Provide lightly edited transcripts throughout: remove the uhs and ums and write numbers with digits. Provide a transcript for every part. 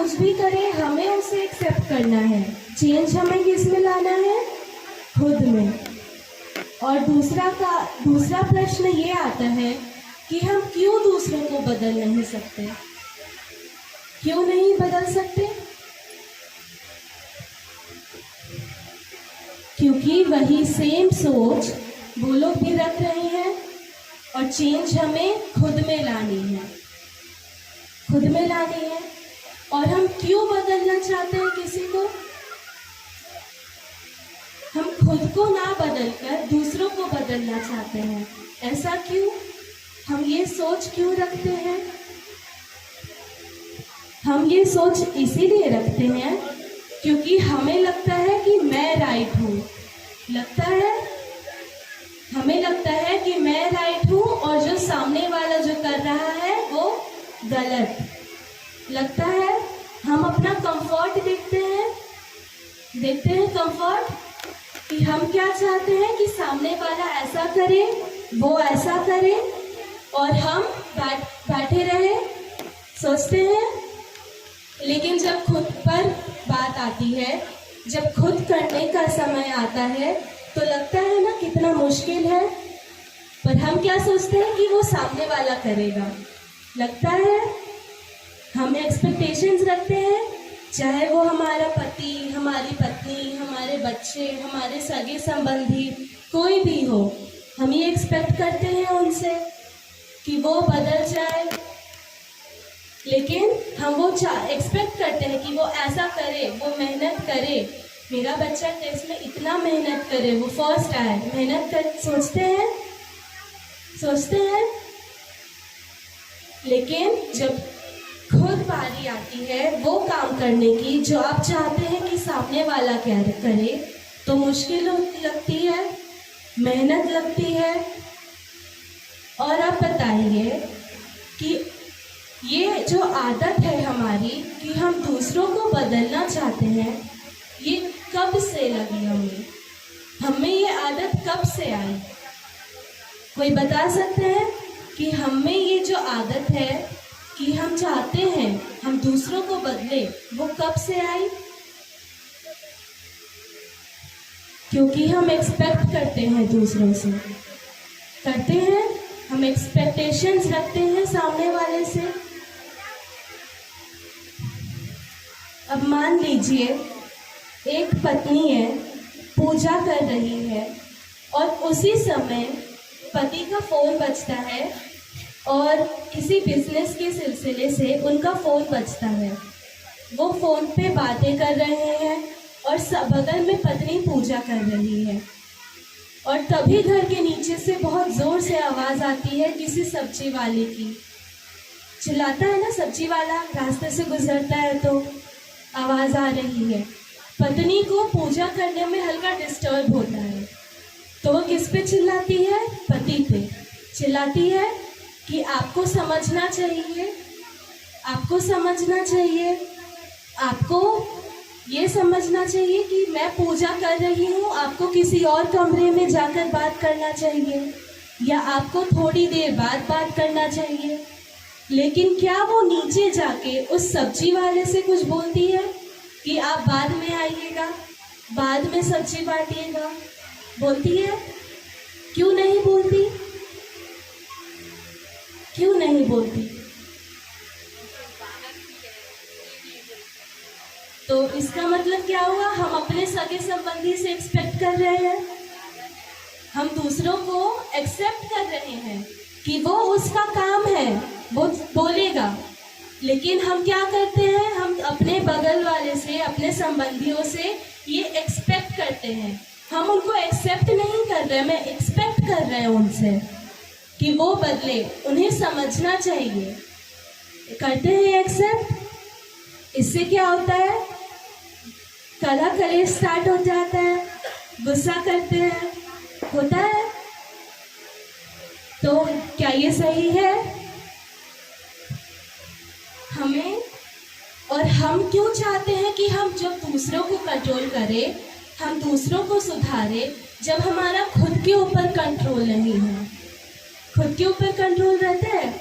कुछ भी करे हमें उसे एक्सेप्ट करना है। चेंज हमें किस में लाना है? खुद में। और दूसरा प्रश्न ये आता है कि हम क्यों दूसरों को बदल नहीं सकते? क्यों नहीं बदल सकते? क्योंकि वही सेम सोच वो लोग भी रख रहे हैं और चेंज हमें खुद में लानी है, खुद में लानी है। और हम क्यों बदलना चाहते हैं किसी को? हम खुद को ना बदलकर दूसरों को बदलना चाहते हैं। ऐसा क्यों? हम ये सोच क्यों रखते हैं? हम ये सोच इसीलिए रखते हैं क्योंकि हमें लगता है कि मैं राइट हूँ। हमें लगता है कि मैं राइट हूँ और जो सामने वाला जो कर रहा है वो गलत लगता है। हम अपना कंफर्ट देखते हैं कंफर्ट, कि हम क्या चाहते हैं कि सामने वाला ऐसा करे, वो ऐसा करे और हम बैठे रहे, सोचते हैं। लेकिन जब खुद पर बात आती है, जब खुद करने का समय आता है तो लगता है ना कितना मुश्किल है। पर हम क्या सोचते हैं कि वो सामने वाला करेगा। लगता है हम एक्सपेक्टेशंस रखते हैं, चाहे वो हमारा पति, हमारी पत्नी, हमारे बच्चे, हमारे सगे संबंधी कोई भी हो, हम ये एक्सपेक्ट करते हैं उनसे कि वो बदल जाए। लेकिन हम वो एक्सपेक्ट करते हैं कि वो ऐसा करे, वो मेहनत करे, मेरा बच्चा टेस्ट में इतना मेहनत करे, वो फर्स्ट आए, मेहनत कर, सोचते हैं। लेकिन जब खुद बारी आती है वो काम करने की जो आप चाहते हैं कि सामने वाला क्या करे, तो मुश्किल लगती है, मेहनत लगती है। और आप बताइए कि ये जो आदत है हमारी कि हम दूसरों को बदलना चाहते हैं, ये कब से लगी हमें ये आदत कब से आई? कोई बता सकते हैं कि हमें ये जो आदत है कि हम चाहते हैं हम दूसरों को बदले, वो कब से आई? क्योंकि हम एक्सपेक्ट करते हैं दूसरों से, करते हैं, हम एक्सपेक्टेशंस रखते हैं सामने वाले से। अब मान लीजिए एक पत्नी है, पूजा कर रही है और उसी समय पति का फ़ोन बजता है और किसी बिजनेस के सिलसिले से उनका फ़ोन बजता है। वो फ़ोन पे बातें कर रहे हैं और बगल में पत्नी पूजा कर रही है। और तभी घर के नीचे से बहुत ज़ोर से आवाज़ आती है किसी सब्जी वाले की। चिल्लाता है ना सब्जी वाला, रास्ते से गुजरता है तो आवाज़ आ रही है। पत्नी को पूजा करने में हल्का डिस्टर्ब होता है तो वो किस पे चिल्लाती है? पति पे चिल्लाती है कि आपको समझना चाहिए, आपको ये समझना चाहिए कि मैं पूजा कर रही हूँ, आपको किसी और कमरे में जाकर बात करना चाहिए या आपको थोड़ी देर बाद बात करना चाहिए। लेकिन क्या वो नीचे जाके उस सब्जी वाले से कुछ बोलती है कि आप बाद में आइएगा, बाद में सब्जी बांटिएगा? बोलती है? क्यों नहीं बोलती? तो इसका मतलब क्या हुआ? हम अपने सगे संबंधी से एक्सपेक्ट कर रहे हैं, हम दूसरों को एक्सेप्ट कर रहे हैं कि वो उसका काम है, वो बोलेगा। लेकिन हम क्या करते हैं? हम अपने बगल वाले से, अपने संबंधियों से ये एक्सपेक्ट करते हैं। हम उनको एक्सेप्ट नहीं कर रहे, मैं एक्सपेक्ट कर रहे हैं उनसे कि वो बदले, उन्हें समझना चाहिए। करते हैं एक्सेप्ट। इससे क्या होता है? कलह स्टार्ट हो जाता है, गुस्सा करते हैं, होता है। तो क्या ये सही है? हम क्यों चाहते हैं कि हम जब दूसरों को कंट्रोल करें, हम दूसरों को सुधारें, जब हमारा खुद के ऊपर कंट्रोल नहीं है? खुद के ऊपर कंट्रोल रहता है,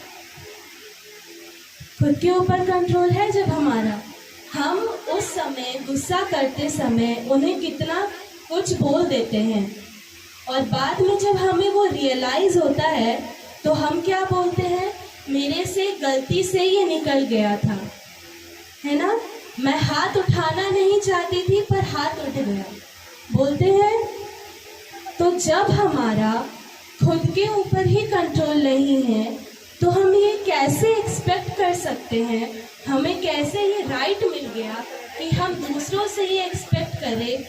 खुद के ऊपर कंट्रोल है जब हमारा, हम उस समय गुस्सा करते समय उन्हें कितना कुछ बोल देते हैं और बाद में जब हमें वो रियलाइज़ होता है तो हम क्या बोलते हैं, मेरे से गलती से ये निकल गया था, है ना, मैं हाथ उठाना नहीं चाहती थी पर हाथ उठ गया, बोलते हैं। तो जब हमारा खुद के ऊपर ही कंट्रोल नहीं है तो हम ये कैसे एक्सपेक्ट कर सकते हैं, हमें कैसे ये राइट मिल गया कि हम दूसरों से ये एक्सपेक्ट करें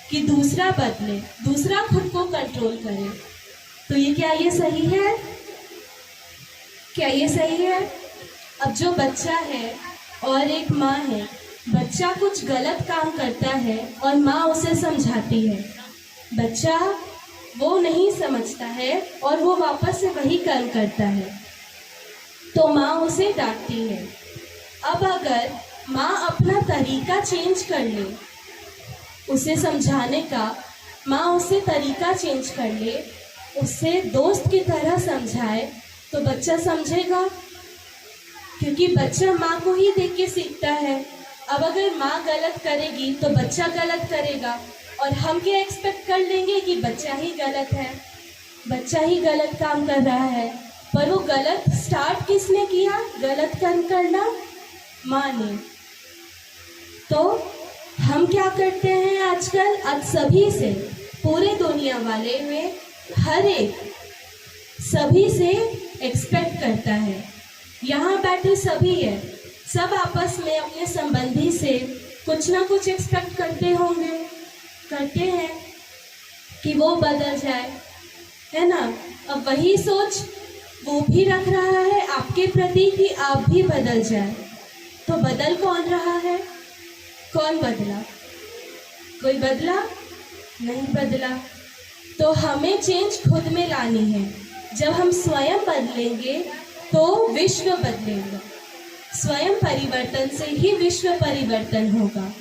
कि दूसरा बदले, दूसरा खुद को कंट्रोल करे। तो ये क्या ये सही है? क्या ये सही है? अब जो बच्चा है और एक माँ है, बच्चा कुछ गलत काम करता है और माँ उसे समझाती है, बच्चा वो नहीं समझता है और वो वापस से वही कर्म करता है, तो माँ उसे डांटती है। अब अगर माँ अपना तरीका चेंज कर ले उसे समझाने का, माँ उसे तरीका चेंज कर ले, उसे दोस्त की तरह समझाए, तो बच्चा समझेगा, क्योंकि बच्चा माँ को ही देख के सीखता है। अब अगर माँ गलत करेगी तो बच्चा गलत करेगा और हम क्या एक्सपेक्ट कर लेंगे कि बच्चा ही गलत है, बच्चा ही गलत काम कर रहा है। पर वो गलत स्टार्ट किसने किया, गलत कर्म करना? माँ ने। तो हम क्या करते हैं आजकल, आज सभी से, पूरे दुनिया वाले में हर एक सभी से एक्सपेक्ट करता है, यहाँ बैठे सभी है, सब आपस में अपने संबंधी से कुछ ना कुछ एक्सपेक्ट करते होंगे, करते हैं कि वो बदल जाए, है ना। अब वही सोच वो भी रख रहा है आपके प्रति कि आप भी बदल जाए, तो बदल कौन रहा है? कौन बदला? कोई बदला नहीं बदला। तो हमें चेंज खुद में लानी है। जब हम स्वयं बदलेंगे तो विश्व बदलेगा, स्वयं परिवर्तन से ही विश्व परिवर्तन होगा।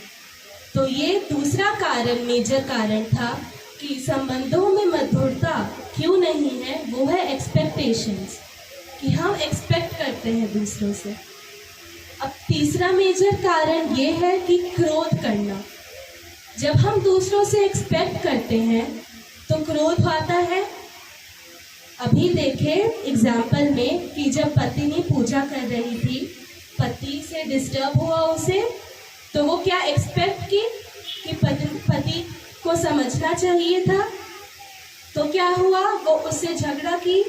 तो ये दूसरा कारण, मेजर कारण था कि संबंधों में मधुरता क्यों नहीं है, वो है एक्सपेक्टेशंस, कि हम एक्सपेक्ट करते हैं दूसरों से। अब तीसरा मेजर कारण ये है कि क्रोध करना। जब हम दूसरों से एक्सपेक्ट करते हैं तो क्रोध आता है। अभी देखें एग्जाम्पल में कि जब पत्नी पूजा कर रही थी, पति से डिस्टर्ब हुआ उसे, तो वो क्या एक्सपेक्ट की कि पति को समझना चाहिए था, तो क्या हुआ, वो उससे झगड़ा की,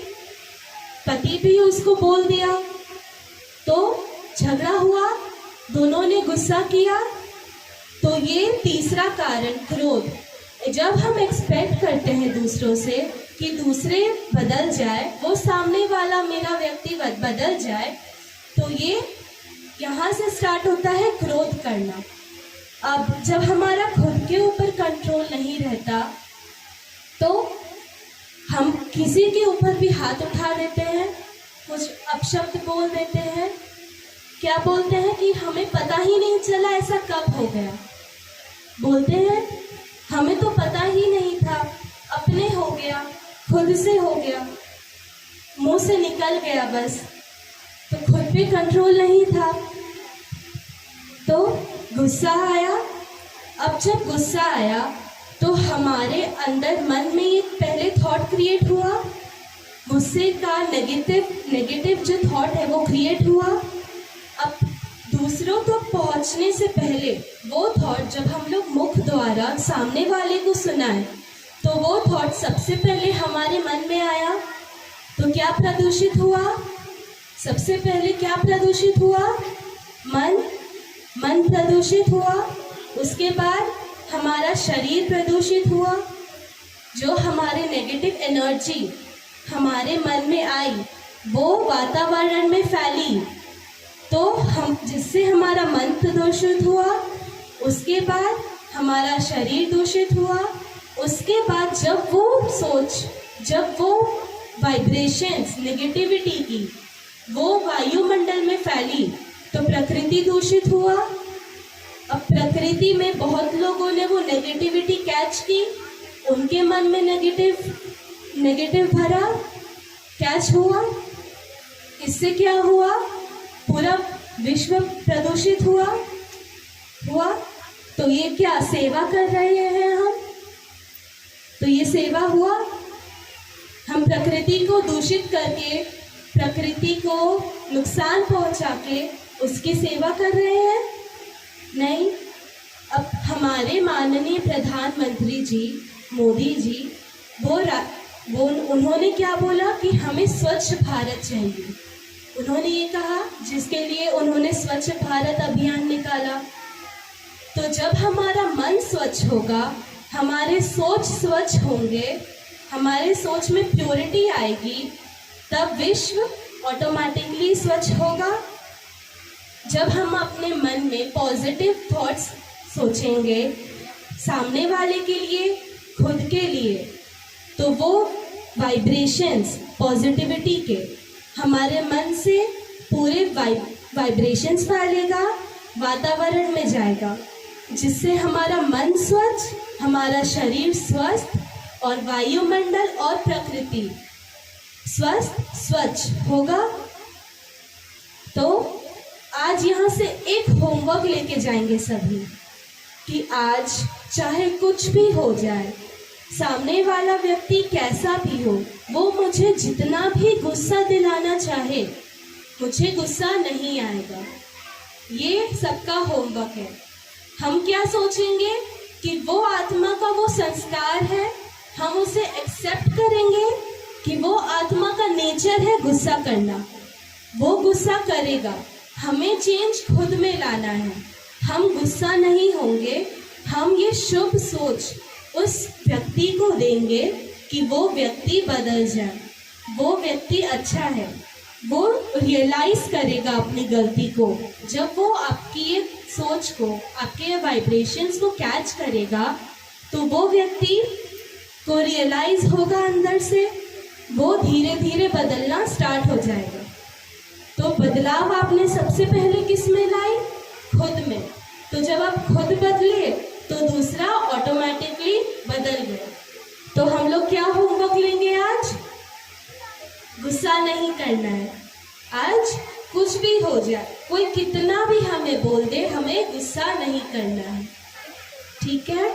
पति भी उसको बोल दिया, तो झगड़ा हुआ, दोनों ने गुस्सा किया। तो ये तीसरा कारण, क्रोध। जब हम एक्सपेक्ट करते हैं दूसरों से कि दूसरे बदल जाए, वो सामने वाला मेरा व्यक्ति बदल जाए, तो ये यहाँ से स्टार्ट होता है क्रोध करना। अब जब हमारा खुद के ऊपर कंट्रोल नहीं रहता तो हम किसी के ऊपर भी हाथ उठा देते हैं, कुछ अपशब्द बोल देते हैं। क्या बोलते हैं कि हमें पता ही नहीं चला ऐसा कब हो गया, बोलते हैं हमें तो पता ही नहीं था, अपने हो गया, खुद से हो गया, मुंह से निकल गया बस, तो खुद पे कंट्रोल नहीं था। तो गुस्सा आया। अब जब गुस्सा आया तो हमारे अंदर मन में एक पहले थॉट क्रिएट हुआ, गुस्से का नेगेटिव जो थॉट है वो क्रिएट हुआ। अब दूसरों तक पहुंचने से पहले वो थॉट जब हम लोग मुख द्वारा सामने वाले को सुनाए तो वो थॉट सबसे पहले हमारे मन में आया, तो क्या प्रदूषित हुआ? सबसे पहले क्या प्रदूषित हुआ? मन प्रदूषित हुआ। उसके बाद हमारा शरीर प्रदूषित हुआ। जो हमारे नेगेटिव एनर्जी हमारे मन में आई वो वातावरण में फैली, तो हम जिससे हमारा मन प्रदूषित हुआ, उसके बाद हमारा शरीर दूषित हुआ। उसके बाद जब वो वाइब्रेशंस नेगेटिविटी की वो वायुमंडल में फैली तो प्रकृति दूषित हुआ। अब प्रकृति में बहुत लोगों ने वो नेगेटिविटी कैच की, उनके मन में नेगेटिव भरा, कैच हुआ। इससे क्या हुआ? पूरा विश्व प्रदूषित हुआ। हुआ? तो ये क्या सेवा कर रहे हैं हम? तो ये सेवा हुआ? हम प्रकृति को दूषित करके, प्रकृति को नुकसान पहुंचा के उसकी सेवा कर रहे हैं? नहीं। अब हमारे माननीय प्रधानमंत्री जी मोदी जी वो उन्होंने क्या बोला कि हमें स्वच्छ भारत चाहिए। उन्होंने ये कहा, जिसके लिए उन्होंने स्वच्छ भारत अभियान निकाला। तो जब हमारा मन स्वच्छ होगा, हमारे सोच स्वच्छ होंगे, हमारे सोच में प्योरिटी आएगी, तब विश्व ऑटोमेटिकली स्वच्छ होगा। जब हम अपने मन में पॉजिटिव थॉट्स सोचेंगे सामने वाले के लिए, खुद के लिए, तो वो वाइब्रेशंस पॉजिटिविटी के हमारे मन से पूरे वाइब्रेशंस फैलेगा, वातावरण में जाएगा, जिससे हमारा मन स्वच्छ, हमारा शरीर स्वस्थ और वायुमंडल और प्रकृति स्वच्छ होगा। तो आज यहाँ से एक होमवर्क लेके जाएंगे सभी कि आज चाहे कुछ भी हो जाए, सामने वाला व्यक्ति कैसा भी हो, वो मुझे जितना भी गुस्सा दिलाना चाहे, मुझे गुस्सा नहीं आएगा। ये सबका होमवर्क है। हम क्या सोचेंगे कि वो आत्मा का वो संस्कार है, हम उसे एक्सेप्ट करेंगे कि वो आत्मा का नेचर है गुस्सा करना, वो गुस्सा करेगा। हमें चेंज खुद में लाना है। हम गुस्सा नहीं होंगे, हम ये शुभ सोच उस व्यक्ति को देंगे कि वो व्यक्ति बदल जाए, वो व्यक्ति अच्छा है, वो रियलाइज करेगा अपनी गलती को। जब वो आपकी ये सोच को, आपके वाइब्रेशंस को कैच करेगा, तो वो व्यक्ति को रियलाइज होगा अंदर से, वो धीरे धीरे बदलना स्टार्ट हो जाएगा। तो बदलाव आपने सबसे पहले किस में लाई? खुद में। तो जब आप खुद बदले तो दूसरा ऑटोमेटिकली बदल गया। तो हम लोग क्या होमवर्क लेंगे आज? गुस्सा नहीं करना है। आज कुछ भी हो जाए, कोई कितना भी हमें बोल दे, हमें गुस्सा नहीं करना है। ठीक है?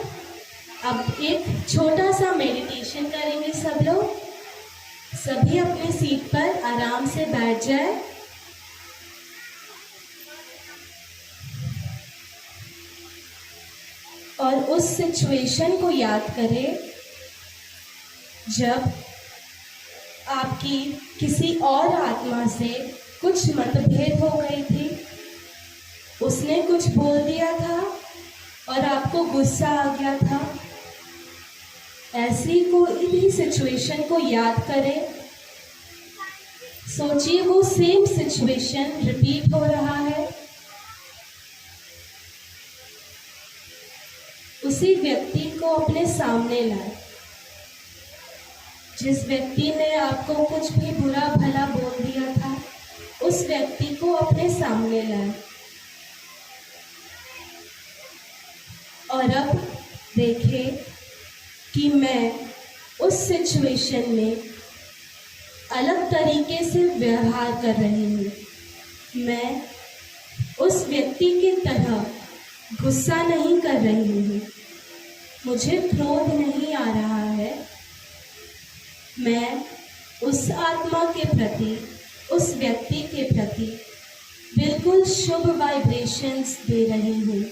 अब एक छोटा सा मेडिटेशन करेंगे सब लोग। सभी अपनी सीट पर आराम से बैठ जाए। और उस सिचुएशन को याद करें जब आपकी किसी और आत्मा से कुछ मतभेद हो गई थी, उसने कुछ बोल दिया था और आपको गुस्सा आ गया था। ऐसी कोई भी सिचुएशन को याद करें, सोचिए वो सेम सिचुएशन रिपीट हो रहा है। उसी व्यक्ति को अपने सामने लाए, जिस व्यक्ति ने आपको कुछ भी बुरा भला बोल दिया था, उस व्यक्ति को अपने सामने लाए। और अब देखें कि मैं उस सिचुएशन में अलग तरीके से व्यवहार कर रही हूँ। मैं उस व्यक्ति की तरह गुस्सा नहीं कर रही हूँ, मुझे क्रोध नहीं आ रहा है। मैं उस आत्मा के प्रति, उस व्यक्ति के प्रति बिल्कुल शुभ वाइब्रेशंस दे रही हूँ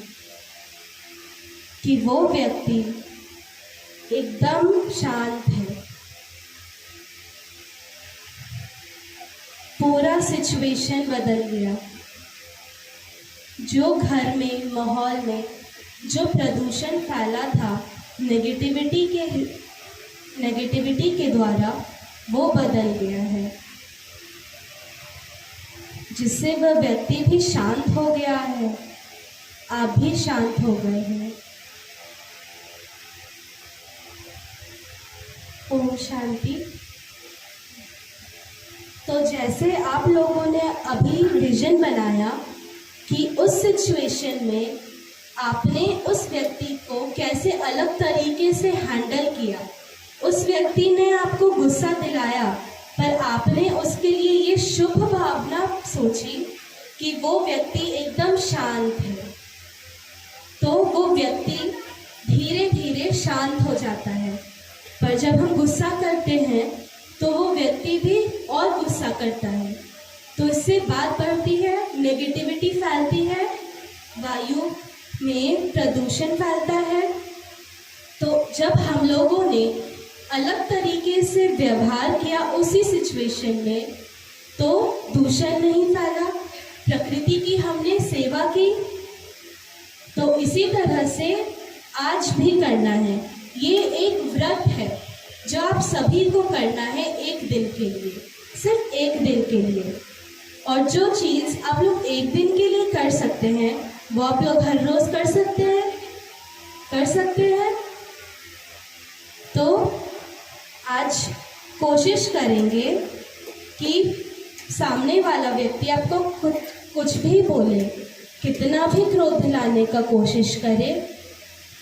कि वो व्यक्ति एकदम शांत है। पूरा सिचुएशन बदल गया। जो घर में, माहौल में जो प्रदूषण फैला था नेगेटिविटी के द्वारा, वो बदल गया है, जिससे वह व्यक्ति भी शांत हो गया है, आप भी शांत हो गए हैं। ओम शांति। तो जैसे आप लोगों ने अभी विजन बनाया कि उस सिचुएशन में आपने उस व्यक्ति को कैसे अलग तरीके से हैंडल किया। उस व्यक्ति ने आपको गुस्सा दिलाया, पर आपने उसके लिए ये शुभ भावना सोची कि वो व्यक्ति एकदम शांत है, तो वो व्यक्ति धीरे धीरे शांत हो जाता है। पर जब हम गुस्सा करते हैं तो वो व्यक्ति भी और गुस्सा करता है, तो इससे बात बढ़ती है, नेगेटिविटी फैलती है, वायु में प्रदूषण फैलता है। तो जब हम लोगों ने अलग तरीके से व्यवहार किया उसी सिचुएशन में, तो दूषण नहीं फैला, प्रकृति की हमने सेवा की। तो इसी तरह से आज भी करना है। ये एक व्रत है जो आप सभी को करना है एक दिन के लिए, सिर्फ एक दिन के लिए। और जो चीज़ आप लोग एक दिन के लिए कर सकते हैं वो आप लोग हर रोज कर सकते हैं, कर सकते हैं। तो आज कोशिश करेंगे कि सामने वाला व्यक्ति आपको कुछ भी बोले, कितना भी क्रोध दिलाने का कोशिश करे,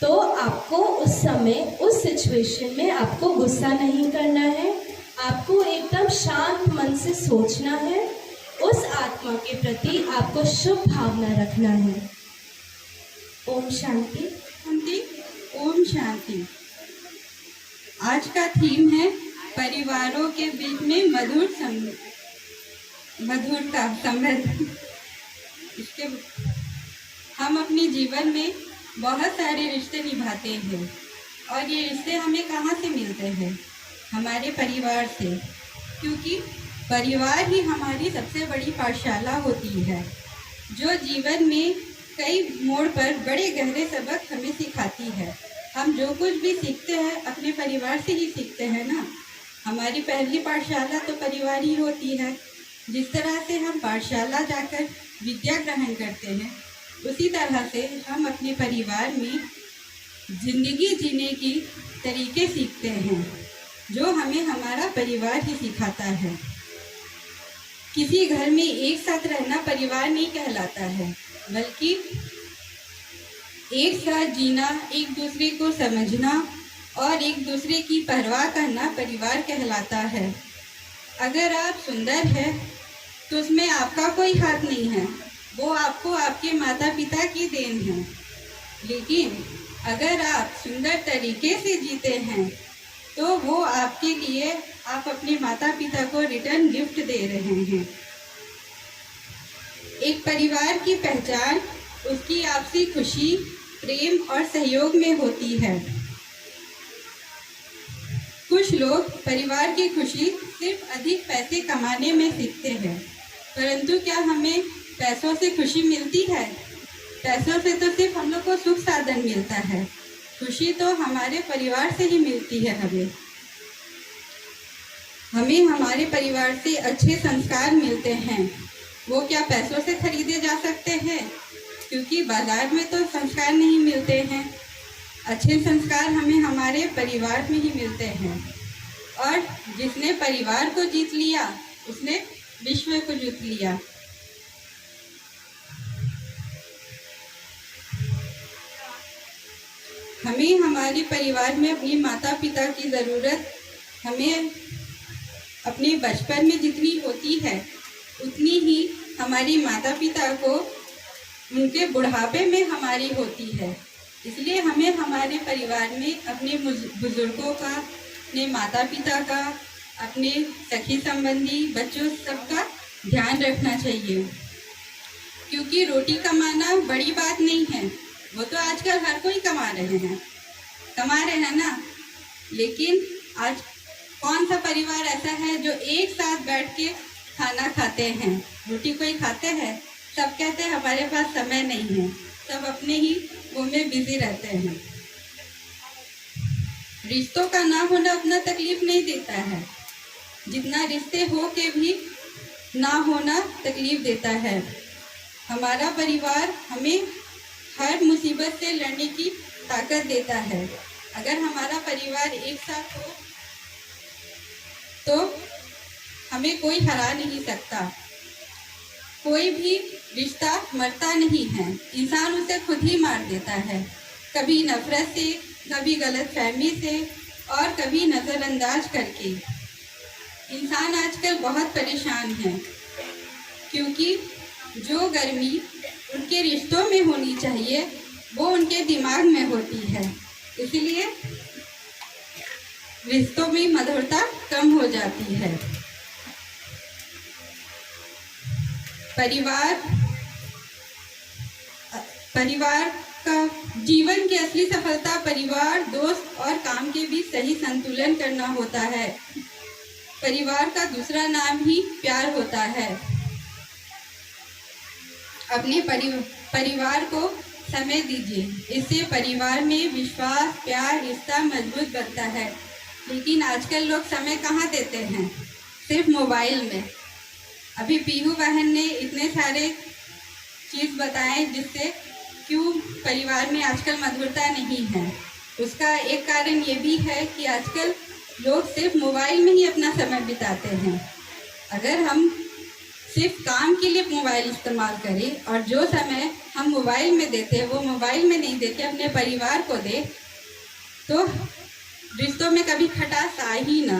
तो आपको उस समय उस सिचुएशन में आपको गुस्सा नहीं करना है। आपको एकदम शांत मन से सोचना है, उस आत्मा के प्रति आपको शुभ भावना रखना है। ओम शांति। शांति। ओम शांति। आज का थीम है परिवारों के बीच में मधुरता संबंध। इसके हम अपने जीवन में बहुत सारे रिश्ते निभाते हैं और ये रिश्ते हमें कहाँ से मिलते हैं? हमारे परिवार से, क्योंकि परिवार ही हमारी सबसे बड़ी पाठशाला होती है, जो जीवन में कई मोड़ पर बड़े गहरे सबक हमें सिखाती है। हम जो कुछ भी सीखते हैं अपने परिवार से ही सीखते हैं ना। हमारी पहली पाठशाला तो परिवार ही होती है। जिस तरह से हम पाठशाला जाकर विद्या ग्रहण करते हैं, उसी तरह से हम अपने परिवार में जिंदगी जीने की तरीके सीखते हैं, जो हमें हमारा परिवार ही सिखाता है। किसी घर में एक साथ रहना परिवार नहीं कहलाता है, बल्कि एक साथ जीना, एक दूसरे को समझना और एक दूसरे की परवाह करना परिवार कहलाता है। अगर आप सुंदर हैं तो उसमें आपका कोई हाथ नहीं है, वो आपको आपके माता पिता की देन है। लेकिन अगर आप सुंदर तरीके से जीते हैं तो वो आपके लिए, आप अपने माता पिता को रिटर्न गिफ्ट दे रहे हैं। एक परिवार की पहचान उसकी आपसी खुशी, प्रेम और सहयोग में होती है। कुछ लोग परिवार की खुशी सिर्फ अधिक पैसे कमाने में सीखते हैं, परंतु क्या हमें पैसों से खुशी मिलती है? पैसों से तो सिर्फ हम लोग को सुख साधन मिलता है, खुशी तो हमारे परिवार से ही मिलती है। हमें हमारे परिवार से अच्छे संस्कार मिलते हैं, वो क्या पैसों से खरीदे जा सकते हैं? क्योंकि बाजार में तो संस्कार नहीं मिलते हैं। अच्छे संस्कार हमें हमारे परिवार में ही मिलते हैं। और जिसने परिवार को जीत लिया उसने विश्व को जीत लिया। हमें हमारे परिवार में अपने माता पिता की ज़रूरत हमें अपने बचपन में जितनी होती है उतनी ही हमारी माता पिता को उनके बुढ़ापे में हमारी होती है। इसलिए हमें हमारे परिवार में अपने बुजुर्गों का, अपने माता पिता का, अपने सखी संबंधी बच्चों सबका ध्यान रखना चाहिए। क्योंकि रोटी कमाना बड़ी बात नहीं है, वो तो आजकल हर कोई कमा रहे हैं ना। लेकिन आज कौन सा परिवार ऐसा है जो एक साथ बैठ के खाना खाते हैं? रोटी कोई खाते हैं? सब कहते हैं हमारे पास समय नहीं है, सब अपने ही वो में बिजी रहते हैं। रिश्तों का ना होना उतना तकलीफ नहीं देता है जितना रिश्ते हो के भी ना होना तकलीफ देता है। हमारा परिवार हमें हर मुसीबत से लड़ने की ताकत देता है। अगर हमारा परिवार एक साथ हो तो हमें कोई हरा नहीं सकता। कोई भी रिश्ता मरता नहीं है, इंसान उसे खुद ही मार देता है, कभी नफरत से, कभी गलतफहमी से और कभी नज़रअंदाज करके। इंसान आजकल बहुत परेशान है, क्योंकि जो गर्मी उनके रिश्तों में होनी चाहिए वो उनके दिमाग में होती है। इसलिए रिश्तों में मधुरता कम हो जाती है। परिवार का जीवन की असली सफलता परिवार, दोस्त और काम के बीच सही संतुलन करना होता है। परिवार का दूसरा नाम ही प्यार होता है। अपने परिवार को समय दीजिए, इससे परिवार में विश्वास, प्यार, रिश्ता मजबूत बनता है। लेकिन आजकल लोग समय कहाँ देते हैं? सिर्फ मोबाइल में। अभी पीहू बहन ने इतने सारे चीज़ बताए जिससे क्यों परिवार में आजकल मधुरता नहीं है। उसका एक कारण ये भी है कि आजकल लोग सिर्फ मोबाइल में ही अपना समय बिताते हैं। अगर हम सिर्फ काम के लिए मोबाइल इस्तेमाल करें और जो समय हम मोबाइल में देते हैं वो मोबाइल में नहीं देके अपने परिवार को दे, तो रिश्तों में कभी खटास आ ही ना।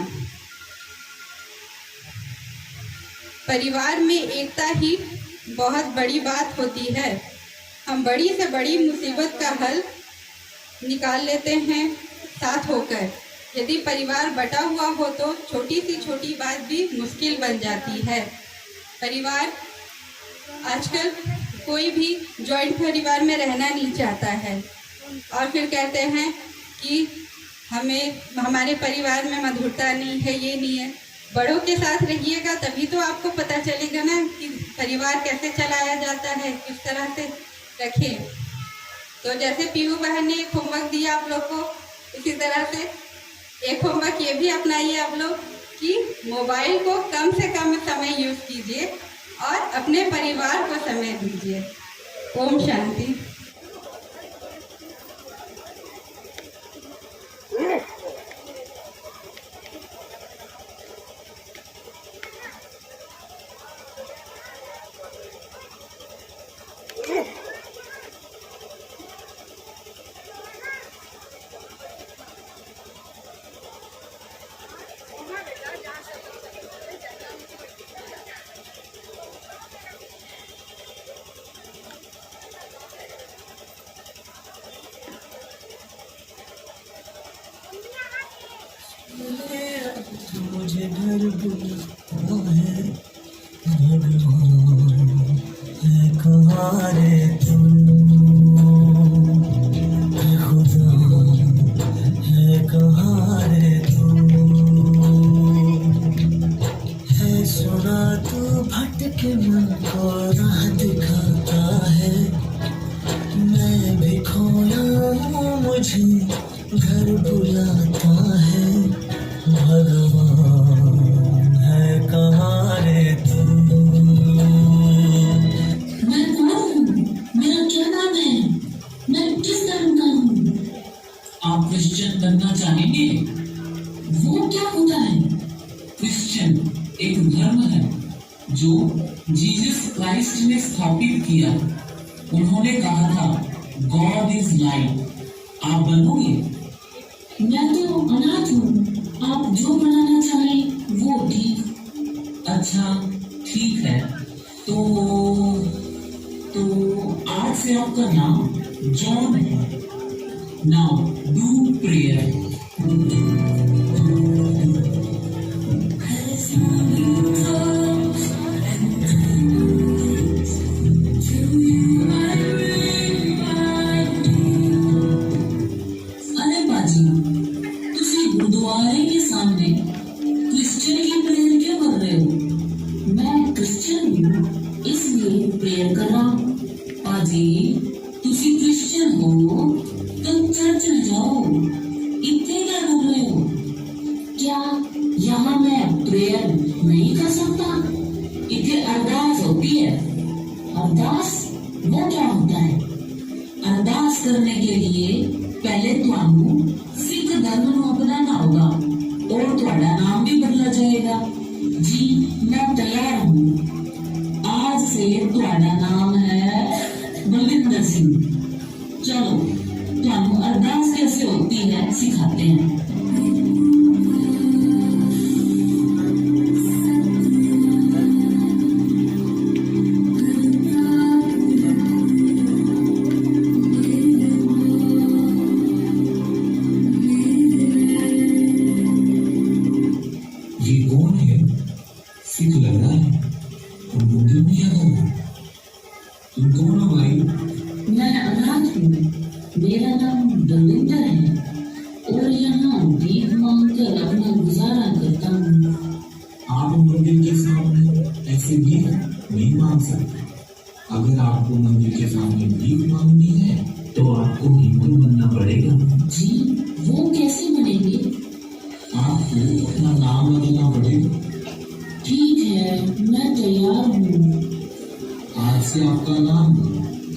परिवार में एकता ही बहुत बड़ी बात होती है। हम बड़ी से बड़ी मुसीबत का हल निकाल लेते हैं साथ होकर। यदि परिवार बटा हुआ हो तो छोटी सी छोटी बात भी मुश्किल बन जाती है। परिवार आजकल कोई भी जॉइंट परिवार में रहना नहीं चाहता है और फिर कहते हैं कि हमारे परिवार में मधुरता नहीं है, ये नहीं है। बड़ों के साथ रहिएगा तभी तो आपको पता चलेगा ना कि परिवार कैसे चलाया जाता है, किस तरह से रखें। तो जैसे पीहू बहन ने एक होमवर्क दिया आप लोग को, इसी तरह से एक होमवर्क ये भी अपनाइए आप लोग कि मोबाइल को कम से कम समय यूज कीजिए और अपने परिवार को समय दीजिए। ओम शांति। मुझे घर बुलाता है भगवान है कहाँ रे तुम, है खुदा है कहाँ रे तुम, है सुना तू भटके मन को राह दिखाता है। मैं भी खोया हूँ मुझे घर बुलाता है भगवान है कहाँ रे तुम। मैं कौन हूँ? मेरा क्या नाम है? मैं किस धर्म का हूँ? आप क्रिश्चियन बनना चाहेंगे? वो क्या होता है? क्रिश्चियन एक धर्म है जो जीसस क्राइस्ट ने स्थापित किया। उन्होंने कहा था गॉड इज लाइट। आप बनोगे? मैं तो अनाथ हूँ। आप जो बनाना चाहें वो ठीक। अच्छा ठीक है। तो आज से आपका नाम जॉन है। Now do prayer. अरे बाजी, तुसी गुरुद्वारे के सामने क्रिश्चियन की प्रेयर क्यों कर रहे हो? मैं क्रिश्चियन हूँ इसलिए प्रेयर कर रहा हूँ। बाजी, तुसी क्रिश्चियन हो तो चर्च में जाओ। इतने क्या कर रहे हो? क्या यहाँ मैं प्रेयर नहीं कर सकता? इतने अरदास होती है। अरदास वो क्या होता है? अरदास करने के लिए पहले ਤੁਹਾਨੂੰ सिख धर्म ਨੂੰ अपनाना होगा और ਤੁਹਾਡਾ नाम भी बदला जाएगा। जी मैं तैयार हूँ। आज से ਤੁਹਾਡਾ नाम है बलविंदर सिंह। चलो ਤੁਹਾਨੂੰ अरदास कैसे होती है सिखाते हैं। नहीं मांग सकते। अगर आपको मंदिर के सामने भीख मांगनी है तो आपको हिंदू बनना पड़ेगा। जी, वो कैसे बनेंगे? आपको अपना नाम बदलना पड़ेगा। ठीक है, मैं तैयार हूँ। आज से आपका नाम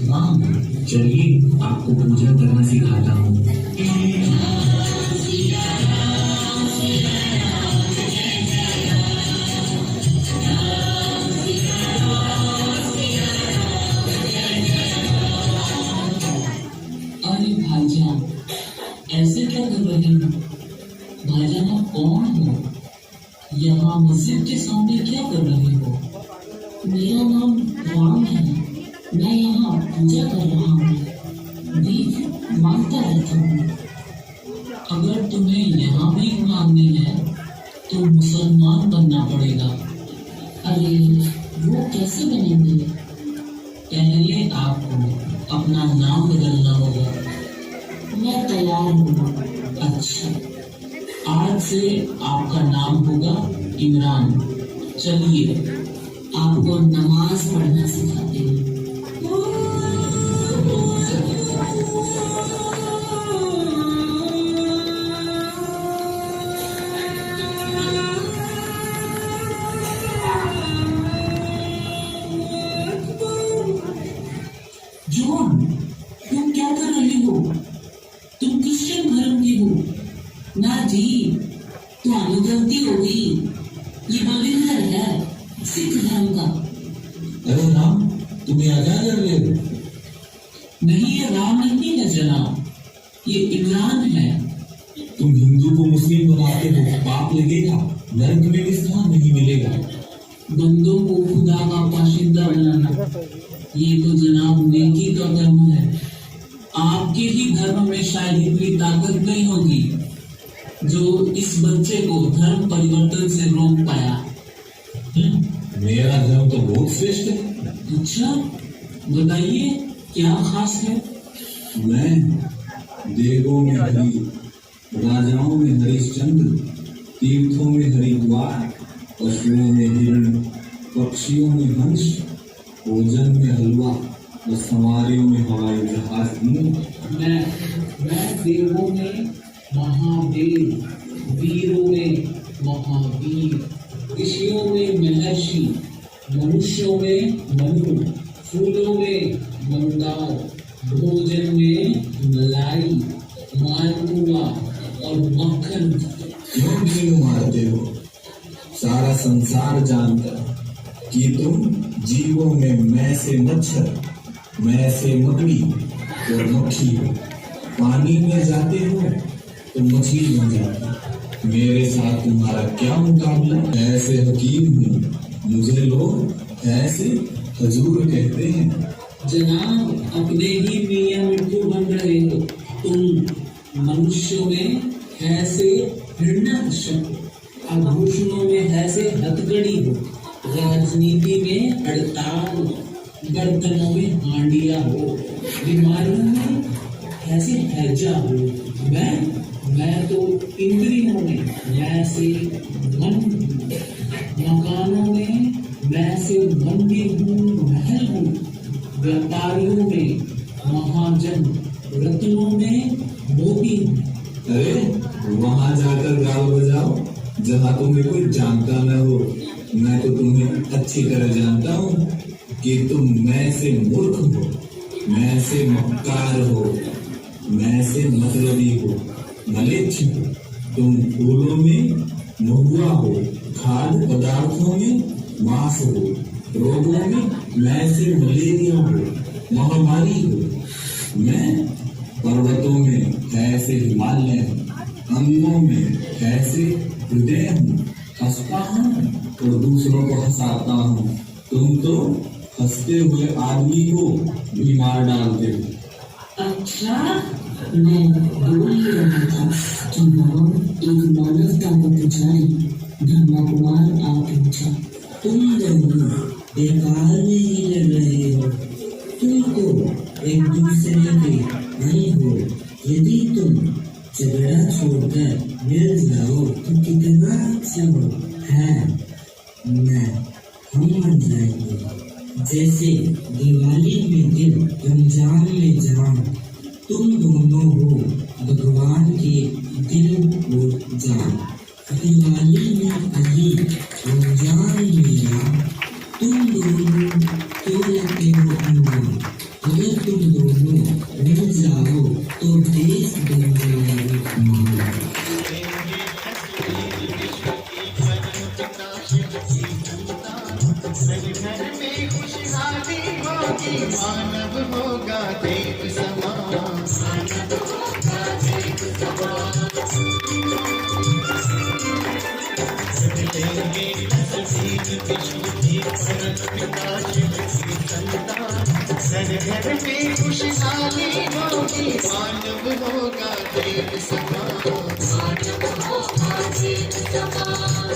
राम है। चलिए आपको पूजा करना सिखाता हूँ। अरे भाईजान, ऐसे क्या कर रहे हो? भाईजान आप कौन हो? यहाँ मस्जिद के सामने क्या कर रहे हो? मेरा नाम राम है। मैं यहाँ पूजा कर रहा हूँ, भीख मांगता रहता हूँ। अगर तुम्हें यहाँ भी मांगनी है तो मुसलमान बनना पड़ेगा। अरे, वो कैसे बनेंगे? पहले आपको अपना नाम बदलना होगा। मैं तैयार हूँ। अच्छा, आज से आपका नाम होगा इमरान। चलिए आपको नमाज पढ़ना सिखाते हैं। जॉन, तुम क्या कर रही हो? तुम क्रिश्चियन धर्म की हो? ना जी, तो गलती हो गई। ये पवित्र है सिख धर्म का। अरे राम, तुम यहाँ क्या कर रहे हो? नहीं, ये राम नहीं है जनाब, ये इमरान है। तुम हिंदू को मुस्लिम बनाते हो, पाप लगेगा, नरक में भी स्थान नहीं मिलेगा। बंदों को खुदा का पाशिंदा बनाना, ये तो जनाब नेकी का कर्म है। आपके ही धर्म में शायद इतनी ताकत नहीं होगी जो इस बच्चे को धर्म परिवर्तन से रोक पाया। मेरा धर्म तो बहुत श्रेष्ठ है। अच्छा, बताइए क्या खास है? मैं देवों में हरि, राजाओं में हरिश्चंद्र, तीर्थों में हरिद्वार, पशुओं में हिरण, पक्षियों में हंस, भोजन में हलवा और सवारियों में हवाई जहाज हूँ। मैं देवों में महादेव, वीरों में महावीर, ऋषियों में महर्षि, मनुष्यों में मनु, फूलों में मंदार, भोजन में मलाई, मालपुआ और मक्खन। क्यों भीड़ मारते हो? सारा संसार जानता कि तुम जीवों में मैं से मच्छर, मैं से मकड़ी और मक्खी हो। पानी में जाते हो तो मछली बन जाती। मेरे साथ तुम्हारा क्या मुकाबला? ऐसे हकीम हूँ, मुझे लोग ऐसे हजूर कहते हैं। जनाब, अपने ही मियाँ मिट्टू बन रहे हो। तुम मनुष्यों में ऐसे हिरण्यकश्यप, आभूषणों में ऐसे हथकड़ी हो, राजनीति में हड़ताल, बर्तनों में हांडिया हो, बीमारियों में ऐसे हैजा हो। मैं तो इंद्रियों में मैं से मन, मकानों में मैं से मंदिर हूँ, महल हूँ, व्यापारियों में महाजन, रत्नों में मोती हूँ। अरे वहाँ जाकर गाल बजाओ जहाँ तुम्हें कोई जानता न हो। मैं तो तुम्हें अच्छी तरह जानता हूँ कि तुम मैं से मूर्ख हो, मैं से मक्कार हो, मैं से मतलबी हो, मलेच्छ हो। तुम फूलों में महुआ हो, खाद्य पदार्थों में मांस हो, रोगों में मैं से मलेरिया हो, महामारी हो। मैं पर्वतों में ऐसे हिमालय हूँ, अंगों में ऐसे हृदय हूँ, हंसता हूँ और दूसरों को हंसाता हूँ। तुम तो हंसते हुए आदमी को भी मार डालते हो। अच्छा, मैं बोल ही रहा था कि नाम एक मानवता को पुजारी धर्मा कुमार आ पहुंचा। तुम दोनों बेकार में ही लड़ रहे हो। तुम तो एक दूसरे के नहीं हो। यदि तुम झगड़ा छोड़कर मिल जाओ तो कितना अच्छा हो। है, हम मर जाएंगे। जैसे दिवाली में दिल रमजान में जान, तुम दोनों हो भगवान के दिल और जान। दिवाली में अली रमजान में राम, तुम दोनों तो लगते हो अनजान। अगर तुम दोनों मिल जाओ तो देश बन जाएगा महान। मानव होगा देव समान। लेंगे तस्वीर विष्णु की परम पिता शिव की संतान। घर घर में खुशहाली होगी, मानव होगा देव समान। मानव होगा देव समान।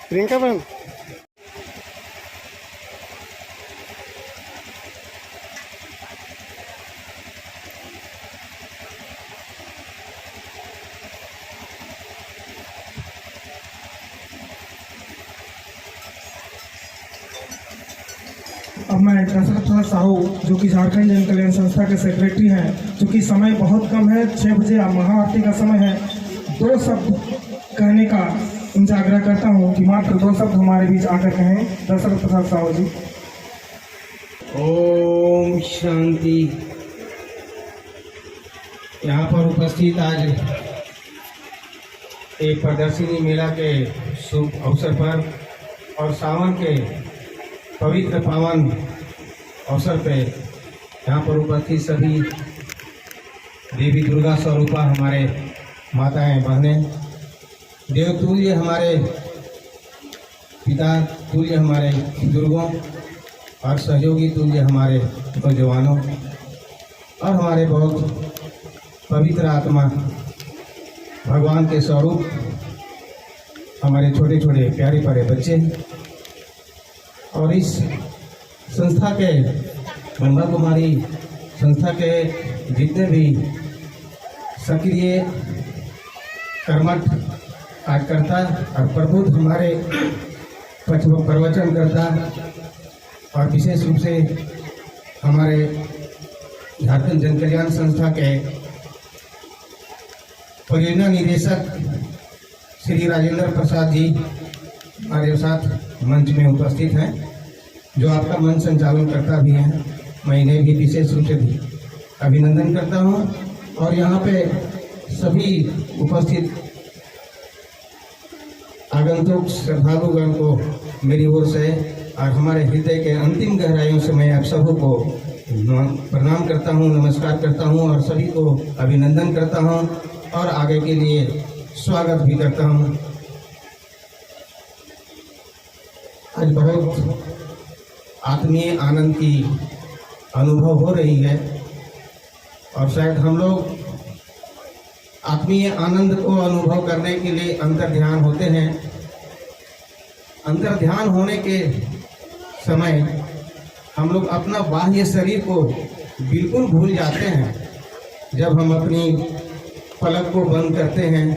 प्रियंका मैम अब मैं दशरथ प्रसाद साहू जो कि झारखंड जन कल्याण संस्था के सेक्रेटरी हैं, चूँकि समय बहुत कम है, 6 बजे महाआरती का समय है, 2 शब्द कहने का उनसे आग्रह करता हूँ कि मात्र 2 शब्द हमारे बीच आकर कहें। दशरथ प्रसाद साहू जी। ओम शांति। यहाँ पर उपस्थित आज एक प्रदर्शनी मेला के शुभ अवसर पर और सावन के पवित्र पावन अवसर पे यहाँ पर उपस्थित सभी देवी दुर्गा स्वरूपा हमारे माताएं बहनें, देवतुल्य हमारे पिता तुल्य हमारे बुजुर्गों और सहयोगी तुल्य हमारे नौजवानों और हमारे बहुत पवित्र आत्मा भगवान के स्वरूप हमारे छोटे छोटे प्यारे प्यारे बच्चे और इस संस्था के ब्रह्मा कुमारी संस्था के जितने भी सक्रिय कर्मठ कार्यकर्ता और प्रबुद्ध हमारे प्रवचन करता और विशेष रूप से हमारे झारखंड जन कल्याण संस्था के परियोजना निदेशक श्री राजेंद्र प्रसाद जी हमारे साथ मंच में उपस्थित हैं, जो आपका मंच संचालन करता भी हैं। मैं इन्हें भी विशेष रूप से अभिनंदन करता हूं और यहाँ पे सभी उपस्थित आगंतुक श्रद्धालुगण को मेरी ओर से और हमारे हृदय के अंतिम गहराइयों से मैं आप सबों को प्रणाम करता हूं, नमस्कार करता हूं और सभी को अभिनंदन करता हूं और आगे के लिए स्वागत भी करता हूं। आज बहुत आत्मीय आनंद की अनुभव हो रही है और शायद हम लोग आत्मीय आनंद को अनुभव करने के लिए अंतर ध्यान होते हैं। अंतर ध्यान होने के समय हम लोग अपना बाह्य शरीर को बिल्कुल भूल जाते हैं। जब हम अपनी पलक को बंद करते हैं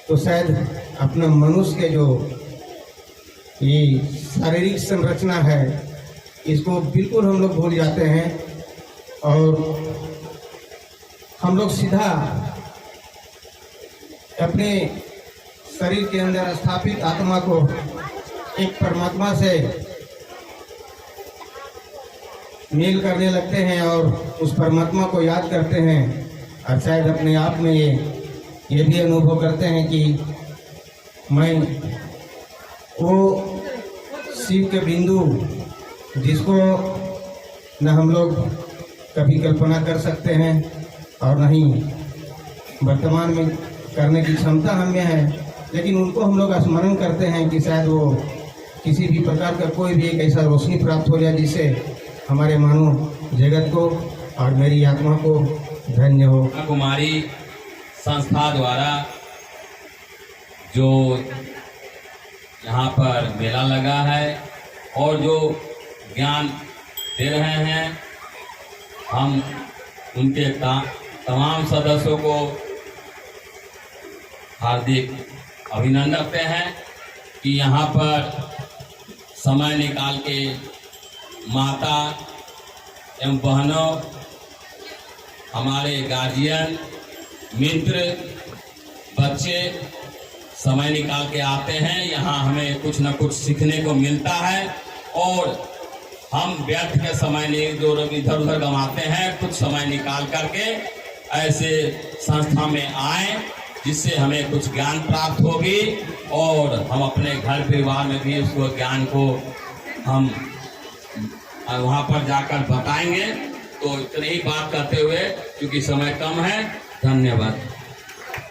तो शायद अपना मनुष्य के जो ये शारीरिक संरचना है इसको बिल्कुल हम लोग भूल जाते हैं और हम लोग सीधा अपने शरीर के अंदर स्थापित आत्मा को एक परमात्मा से मेल करने लगते हैं और उस परमात्मा को याद करते हैं और शायद अपने आप में ये भी अनुभव करते हैं कि मैं वो शिव के बिंदु जिसको न हम लोग कभी कल्पना कर सकते हैं और नहीं वर्तमान में करने की क्षमता हमें है, लेकिन उनको हम लोग स्मरण करते हैं कि शायद वो किसी भी प्रकार का कोई भी एक ऐसा रोशनी प्राप्त हो जाए जिससे हमारे मानव जगत को और मेरी आत्मा को धन्य हो। कुमारी संस्था द्वारा जो यहाँ पर मेला लगा है और जो ज्ञान दे रहे हैं, हम उनके तमाम सदस्यों को हार्दिक अभिनंदन करते हैं कि यहाँ पर समय निकाल के माता एवं बहनों, हमारे गार्जियन, मित्र, बच्चे समय निकाल के आते हैं। यहाँ हमें कुछ न कुछ सीखने को मिलता है और हम व्यर्थ के समय नहीं जो इधर उधर गंवाते हैं, कुछ समय निकाल करके ऐसे संस्था में आए जिससे हमें कुछ ज्ञान प्राप्त होगी और हम अपने घर परिवार में भी उसको ज्ञान को हम वहाँ पर जाकर बताएंगे। तो इतनी ही बात करते हुए, क्योंकि समय कम है, धन्यवाद।